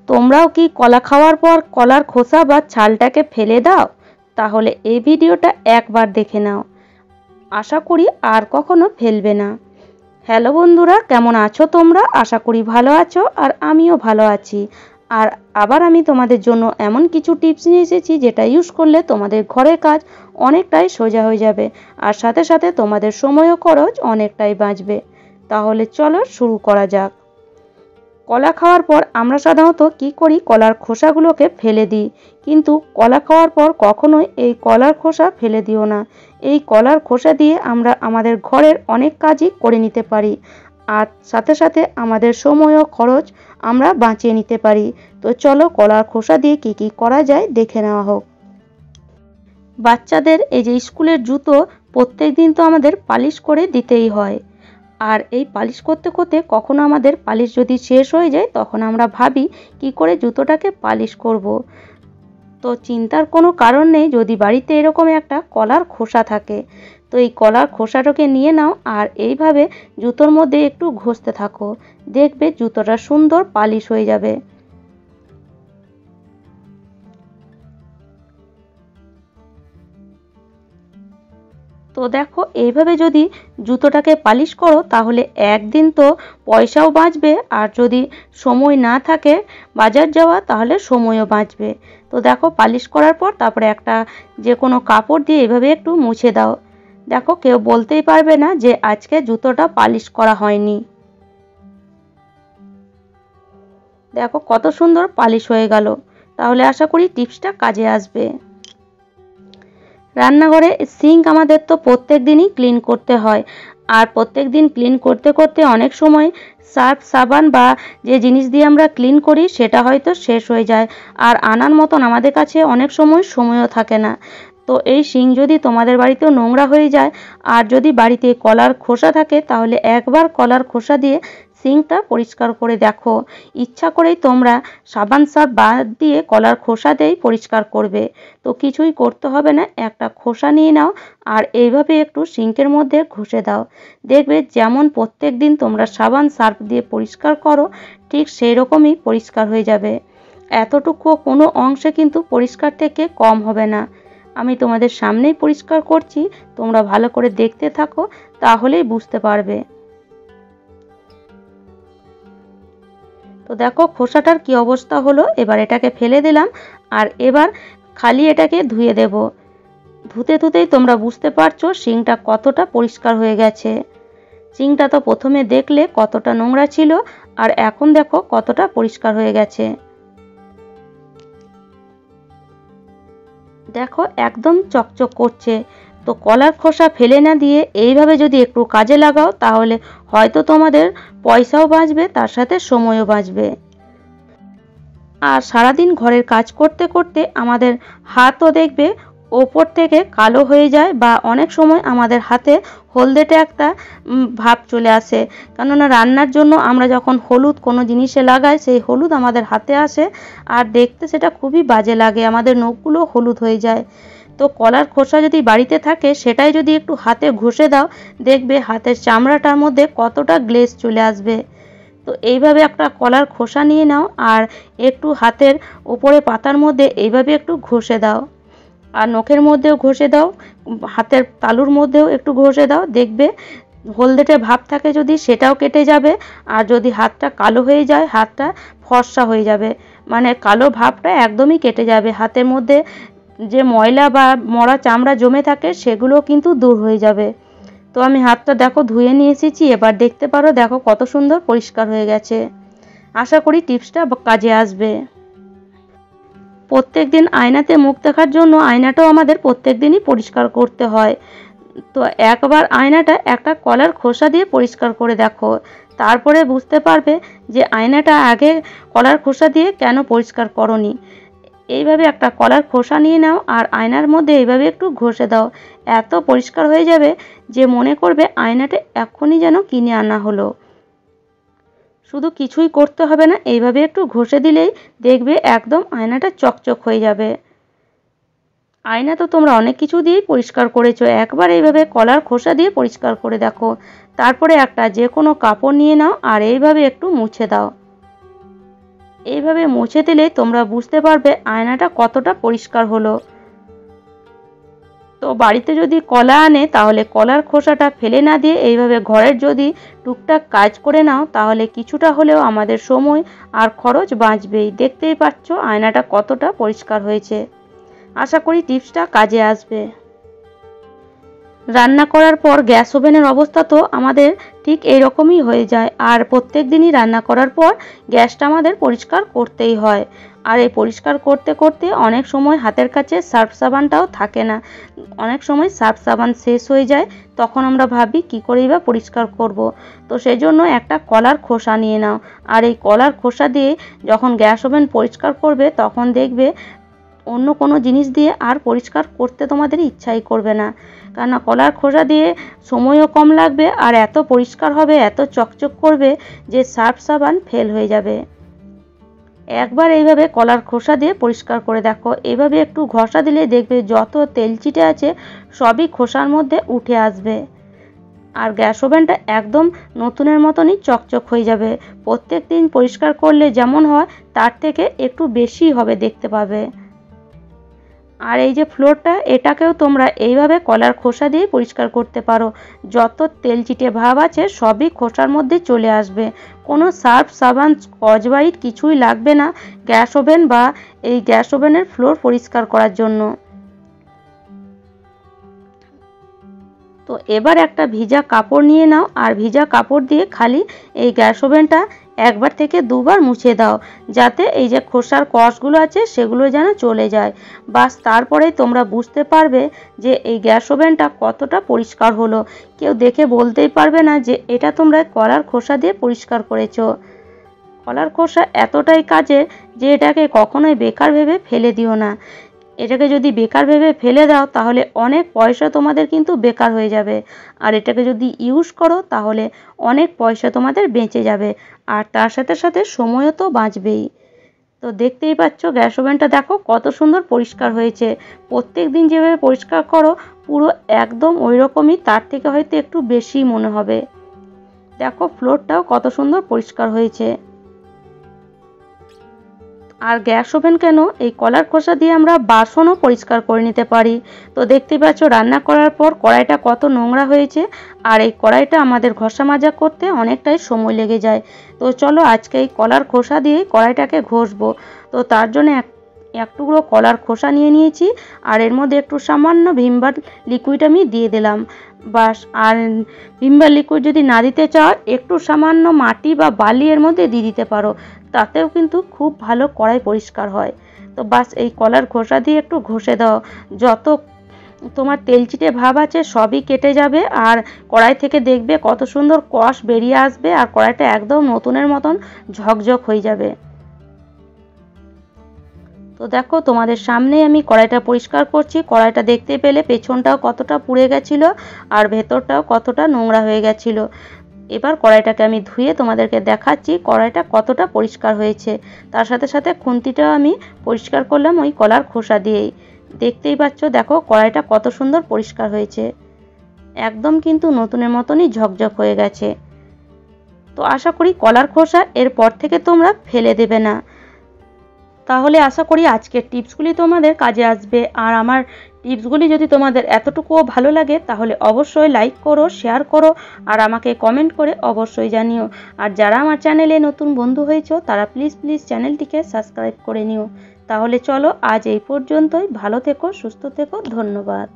তোমরাও কি কলা খাওয়ার পর কলার খোসা বা ছালটাকে ফেলে দাও? তাহলে এই ভিডিওটা একবার দেখে নাও, আশা করি আর কখনো ফেলবে না। হ্যালো বন্ধুরা, কেমন আছো তোমরা? আশা করি ভালো আছো, আর আমিও ভালো আছি। আর আবার আমি তোমাদের জন্য এমন কিছু টিপস নিয়ে এসেছি যেটা ইউজ করলে তোমাদের ঘরের কাজ অনেকটাই সোজা হয়ে যাবে, আর সাথে সাথে তোমাদের সময় ও খরচ অনেকটাই বাঁচবে। তাহলে চলো শুরু করা যাক। কলা খাওয়ার পর আমরা সাধারণত কি করি, কলার খোসাগুলোকে ফেলে দিই। কিন্তু কলা খাওয়ার পর কখনোই এই কলার খোসা ফেলে দিও না। এই কলার খোসা দিয়ে আমরা আমাদের ঘরের অনেক কাজই করে নিতে পারি, আর সাথে সাথে আমাদের সময় ও খরচ আমরা বাঁচিয়ে নিতে পারি। তো চলো কলার খোসা দিয়ে কি কি করা যায় দেখে নেওয়া হোক। বাচ্চাদের এই যে স্কুলের জুতো প্রত্যেক দিন তো আমাদের পালিশ করে দিতেই হয়, আর এই পালিশ করতে করতে কখনো আমাদের পালিশ যদি শেষ হয়ে যায় তখন আমরা ভাবি কি করে জুতোটাকে পালিশ করব। তো চিন্তার কোনো কারণ নেই, যদি বাড়িতে এরকম একটা কলার খোসা থাকে। তো এই কলার খোসাটাকে নিয়ে নাও, আর এইভাবে জুতোর মধ্যে একটু ঘষতে থাকো, দেখবে জুতোটা সুন্দর পালিশ হয়ে যাবে। তো দেখো, এইভাবে যদি জুতোটাকে পালিশ করো তাহলে একদিন তো পয়সাও বাঁচবে, আর যদি সময় না থাকে বাজার যাওয়া তাহলে সময়ও বাঁচবে। তো দেখো, পালিশ করার পর তারপরে একটা যে কোনো কাপড় দিয়ে এভাবে একটু মুছে দাও। দেখো, কেউ বলতেই পারবে না যে আজকে জুতোটা পালিশ করা হয়নি। দেখো কত সুন্দর পালিশ হয়ে গেল। তাহলে আশা করি টিপসটা কাজে আসবে। রান্নাঘরে সিঙ্ক আমাদের তো প্রত্যেক দিনই ক্লিন করতে হয়, আর প্রত্যেক দিন ক্লিন করতে করতে অনেক সময় সার্ফ সাবান বা যে জিনিস দিয়ে আমরা ক্লিন করি সেটা হয়তো শেষ হয়ে যায়, আর আনার মতন আমাদের কাছে অনেক সময়ও থাকে না। তো এই সিঙ্ক যদি তোমাদের বাড়িতেও নোংরা হয়ে যায়, আর যদি বাড়িতে কলার খোসা থাকে, তাহলে একবার কলার খোসা দিয়ে সিঙ্কটা পরিষ্কার করে দেখো। ইচ্ছা করেই তোমরা সাবান সার্ফ বাদ দিয়ে কলার খোসা দিয়েই পরিষ্কার করবে। তো কিছুই করতে হবে না, একটা খোসা নিয়ে নাও, আর এইভাবে একটু সিঙ্কের মধ্যে ঘষে দাও। দেখবে যেমন প্রত্যেক দিন তোমরা সাবান সার্ফ দিয়ে পরিষ্কার করো, ঠিক সেই রকমই পরিষ্কার হয়ে যাবে। এতটুকু কোনো অংশে কিন্তু পরিষ্কার থেকে কম হবে না। আমি তোমাদের সামনেই পরিষ্কার করছি, তোমরা ভালো করে দেখতে থাকো, তাহলেই বুঝতে পারবে। তো দেখো খোসাটার কি অবস্থা হলো। এবার এটাকে ফেলে দিলাম, আর এবার খালি এটাকে ধুয়ে দেব। ধুতে ধুতেই তোমরা বুঝতে পারছো সিঙ্কটা কতটা পরিষ্কার হয়ে গেছে। সিঙ্কটা তো প্রথমে দেখলে কতটা নোংরা ছিল, আর এখন দেখো কতটা পরিষ্কার হয়ে গেছে। দেখো একদম চকচক করছে। তো কলার খোসা ফেলে না দিয়ে এইভাবে যদি একটু কাজে লাগাও, তাহলে হয়তো তোমাদের পয়সাও বাঁচবে, তার সাথে সময়ও বাঁচবে। আর সারাদিন ঘরের কাজ করতে করতে আমাদের হাতও দেখবে ওপর থেকে কালো হয়ে যায়, বা অনেক সময় আমাদের হাতে হলদেটে একটা ভাব চলে আসে। কেননা রান্নার জন্য আমরা যখন হলুদ কোনো জিনিসে লাগাই, সেই হলুদ আমাদের হাতে আসে, আর দেখতে সেটা খুবই বাজে লাগে, আমাদের নখগুলো হলুদ হয়ে যায়। তো কলার খোসা যদি বাড়িতে থাকে, সেটাই যদি একটু হাতে ঘষে দাও, দেখবে হাতের চামড়াটার মধ্যে কতটা গ্লেজ চলে আসবে। তো এইভাবে একটা কলার খোসা নিয়ে নাও, আর একটু হাতের উপরে পাতার মধ্যে এইভাবে একটু ঘষে দাও, আর নখের মধ্যেও ঘষে দাও, হাতের তালুর মধ্যেও একটু ঘষে দাও। দেখবে হলদেটে ভাব থাকে যদি, সেটাও কেটে যাবে, আর যদি হাতটা কালো হয়ে যায়, হাতটা ফর্সা হয়ে যাবে, মানে কালো ভাবটা একদমই কেটে যাবে। হাতের মধ্যে যে ময়লা বা মরা চামড়া জমে থাকে সেগুলো কিন্তু দূর হয়ে যাবে। তো আমি হাতটা দেখো ধুয়ে নিয়ে এসেছি, এবার দেখতে পারো দেখো কত সুন্দর পরিষ্কার হয়ে গেছে। আশা করি টিপসটা কাজে আসবে। প্রত্যেক দিন আয়নাতে মুখ দেখার জন্য আয়নাটাও আমাদের প্রত্যেক দিনই পরিষ্কার করতে হয়। তো একবার আয়নাটা একটা কলার খোসা দিয়ে পরিষ্কার করে দেখো, তারপরে বুঝতে পারবে যে আয়নাটা আগে কলার খোসা দিয়ে কেন পরিষ্কার করনি। এইভাবে একটা কলার খোসা নিয়ে নাও, আর আয়নার মধ্যে এইভাবে একটু ঘষে দাও। এত পরিষ্কার হয়ে যাবে যে মনে করবে আয়নাটা এখনই যেন কিনে আনা হলো। শুধু কিছুই করতে হবে না, এইভাবে একটু ঘষে দিলেই দেখবে একদম আয়নাটা চকচক হয়ে যাবে। আয়না তো তোমরা অনেক কিছু দিয়েই পরিষ্কার করেছো, একবার এইভাবে কলার খোসা দিয়ে পরিষ্কার করে দেখো। তারপরে একটা যে কোনো কাপড় নিয়ে নাও, আর এইভাবে একটু মুছে দাও। এইভাবে মুছে দিলে তোমরা বুঝতে পারবে আয়নাটা কতটা পরিষ্কার হলো। তো বাড়িতে যদি কলা আনে তাহলে কলার খোসাটা ফেলে না দিয়ে এইভাবে ঘরের যদি টুকটাক কাজ করে নাও তাহলে কিছুটা হলেও আমাদের সময় আর খরচ বাঁচবেই। দেখতেই পাচ্ছ আয়নাটা কতটা পরিষ্কার হয়েছে। আশা করি টিপসটা কাজে আসবে। রান্না করার পর গ্যাস ওভেনের অবস্থা তো আমাদের ঠিক এইরকমই হয়ে যায়, আর প্রত্যেক দিনই রান্না করার পর গ্যাসটা আমাদের পরিষ্কার করতেই হয়। আর এই পরিষ্কার করতে করতে অনেক সময় হাতের কাছে সার্ফ সাবানটাও থাকে না, অনেক সময় সার্ফ সাবান শেষ হয়ে যায়, তখন আমরা ভাবি কী করেই বা পরিষ্কার করব। তো সেই জন্য একটা কলার খোসা নিয়ে নাও, আর এই কলার খোসা দিয়ে যখন গ্যাস ওভেন পরিষ্কার করবে তখন দেখবে অন্য কোনো জিনিস দিয়ে আর পরিষ্কার করতে তোমাদের ইচ্ছাই করবে না, কেননা কলার খোসা দিয়ে সময়ও কম লাগবে আর এত পরিষ্কার হবে, এত চকচক করবে যে সার্ফ সাবান ফেল হয়ে যাবে। একবার এইভাবে কলার খোসা দিয়ে পরিষ্কার করে দেখো। এইভাবে একটু ঘষা দিলে দেখবে যত তেল চিটে আছে সবই খোসার মধ্যে উঠে আসবে, আর গ্যাস ওভেনটা একদম নতুনের মতনই চকচক হয়ে যাবে। প্রত্যেক দিন পরিষ্কার করলে যেমন হয় তার থেকে একটু বেশি হবে দেখতে পাবে। আর এই যে ফ্লোরটা, এটাকেও তোমরা এইভাবে কলার খোসা দিয়ে পরিষ্কার করতে পারো। যত তেল চিটে ভাব আছে সবই খোসার মধ্যে চলে আসবে, কোনো সার্ফ সাবান স্কচ ব্রাইট কিছুই লাগবে না গ্যাস ওভেন বা এই গ্যাস ওভেনের ফ্লোর পরিষ্কার করার জন্য। তো এবার একটা ভিজা কাপড় নিয়ে নাও, আর ভিজা কাপড় দিয়ে খালি এই গ্যাস ওভেনটা একবার থেকে দুবার মুছে দাও, যাতে এই যে খোসার কষগুলো আছে সেগুলো যেন চলে যায়। বাস তারপরেই তোমরা বুঝতে পারবে যে এই গ্যাস ওভেনটা কতটা পরিষ্কার হলো। কেউ দেখে বলতেই পারবে না যে এটা তোমরা কলার খোসা দিয়ে পরিষ্কার করেছো। কলার খোসা এতটাই কাজের যে এটাকে কখনোই বেকার ভেবে ফেলে দিও না। এটাকে যদি বেকার ভেবে ফেলে দাও তাহলে অনেক পয়সা তোমাদের কিন্তু বেকার হয়ে যাবে, আর এটাকে যদি ইউজ করো তাহলে অনেক পয়সা তোমাদের বেঁচে যাবে, আর তার সাথে সাথে সময়ও তো বাঁচবেই। তো দেখতেই পাচ্ছ গ্যাস ওভেনটা দেখো কত সুন্দর পরিষ্কার হয়েছে। প্রত্যেক দিন যেভাবে পরিষ্কার করো পুরো একদম ওই রকমই, তার থেকে হয়তো একটু বেশি মনে হবে। দেখো ফ্লোরটাও কত সুন্দর পরিষ্কার হয়েছে। আর গ্যাস ওভেন কেন, এই কলার খোসা দিয়ে আমরা বাসনও পরিষ্কার করে নিতে পারি। তো দেখতেই পাচ্ছ রান্না করার পর কড়াইটা কত নোংরা হয়েছে, আর এই কড়াইটা আমাদের ঘষা মাজা করতে অনেকটাই সময় লেগে যায়। তো চলো আজকে এই কলার খোসা দিয়ে কড়াইটাকে ঘষবো। তো তার জন্য এক টুকরো কলার খোসা নিয়ে নিয়েছি, আর এর মধ্যে একটু সামান্য ভিমবার লিকুইড আমি দিয়ে দিলাম। বাস, আর ভিমবার লিকুইড যদি না দিতে চাও একটু সামান্য মাটি বা বালি এর মধ্যে দিয়ে দিতে পারো, তাতেও কিন্তু খুব ভালো কড়াই পরিষ্কার হয়। তো বাস এই কলার খোসা দিয়ে একটু ঘষে দাও, যত তোমার তেলচিটে ভাব আছে সবই কেটে যাবে, আর কড়াই থেকে দেখবে কত সুন্দর কষ বেরিয়ে আসবে, আর কড়াইটা একদম নতুনের মতন ঝকঝক হয়ে যাবে। তো দেখো তোমাদের সামনেই আমি কড়াইটা পরিষ্কার করছি। কড়াইটা দেখতে পেলে পেছনটাও কতটা পুড়ে গেছিলো আর ভেতরটাও কতটা নোংরা হয়ে গেছিলো। এবার কড়াইটাকে আমি ধুয়ে তোমাদেরকে দেখাচ্ছি কড়াইটা কতটা পরিষ্কার হয়েছে। তার সাথে সাথে খুন্তিটাও আমি পরিষ্কার করলাম ওই কলার খোসা দিয়েই। দেখতেই পাচ্ছ দেখো কড়াইটা কত সুন্দর পরিষ্কার হয়েছে, একদম কিন্তু নতুনের মতনই ঝকঝক হয়ে গেছে। তো আশা করি কলার খোসা এরপর থেকে তোমরা ফেলে দেবে না। তাহলে আশা করি আজকের টিপসগুলি তোমাদের কাজে আসবে। আর আমার টিপসগুলি যদি তোমাদের এতটুকুও ভালো লাগে তাহলে অবশ্যই লাইক করো, শেয়ার করো, আর আমাকে কমেন্ট করে অবশ্যই জানিও। আর যারা আমার চ্যানেলে নতুন বন্ধু হয়েছো তারা প্লিজ চ্যানেলটিকে সাবস্ক্রাইব করে নিও। তাহলে চলো আজ এই পর্যন্তই। ভালো থেকো, সুস্থ থেকো, ধন্যবাদ।